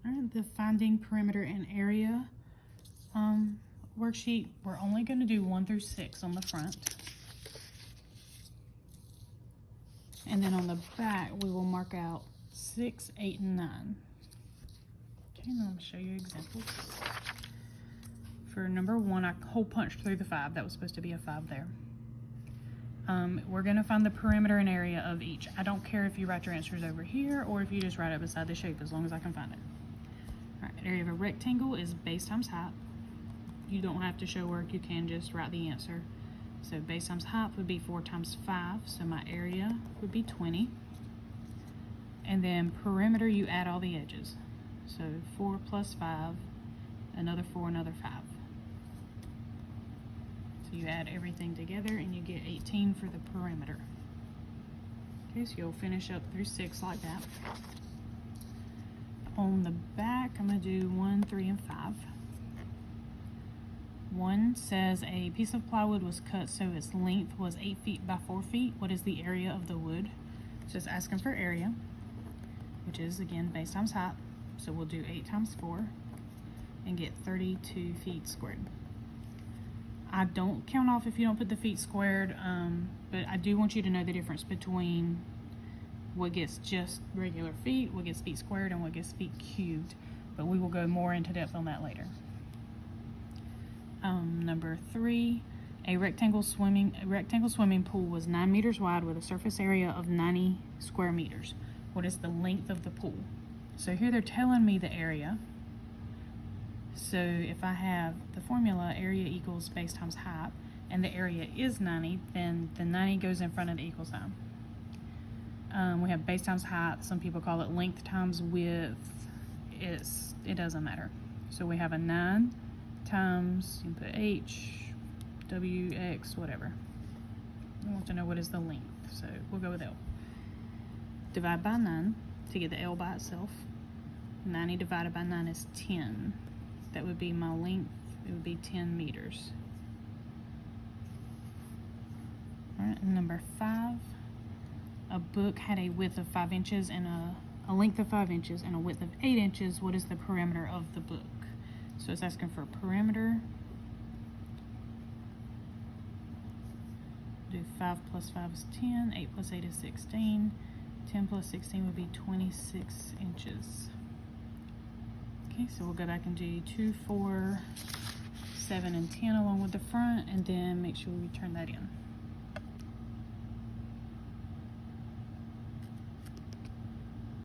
All right, the finding perimeter and area worksheet, we're only going to do 1 through 6 on the front. And then on the back, we will mark out 6, 8, and 9. Okay, and I'm going to show you examples. For number 1, I hole punched through the 5. That was supposed to be a 5 there. We're going to find the perimeter and area of each. I don't care if you write your answers over here or if you just write it beside the shape, as long as I can find it. All right, area of a rectangle is base times height. You don't have to show work, you can just write the answer. So base times height would be 4 times 5, so my area would be 20. And then perimeter, you add all the edges. So 4 plus 5, another 4, another 5. So you add everything together and you get 18 for the perimeter. Okay, so you'll finish up through 6 like that. On the back, I'm going to do 1, 3, and 5. 1 says a piece of plywood was cut so its length was 8 feet by 4 feet. What is the area of the wood? So it's asking for area, which is again base times height. So we'll do 8 times 4 and get 32 feet squared. I don't count off if you don't put the feet squared, but I do want you to know the difference between what gets just regular feet, what gets feet squared, and what gets feet cubed. But we will go more into depth on that later. Number 3, a rectangle swimming pool was 9 meters wide with a surface area of 90 square meters. What is the length of the pool? So here they're telling me the area. So if I have the formula, area equals base times height, and the area is 90, then the 90 goes in front of the equal sign. We have base times height. Some people call it length times width. It doesn't matter. So we have a 9 times, you can put H, W, X, whatever. I want to know what is the length, so we'll go with L. Divide by 9 to get the L by itself. 90 divided by 9 is 10. That would be my length. It would be 10 meters. All right, number 5. A book had a width of 5 inches and a length of 5 inches and a width of 8 inches. What is the perimeter of the book? So it's asking for perimeter. Do 5 plus 5 is 10, 8 plus 8 is 16, 10 plus 16 would be 26 inches. Okay, so we'll go back and do 2, 4, 7, and 10 along with the front, and then make sure we turn that in.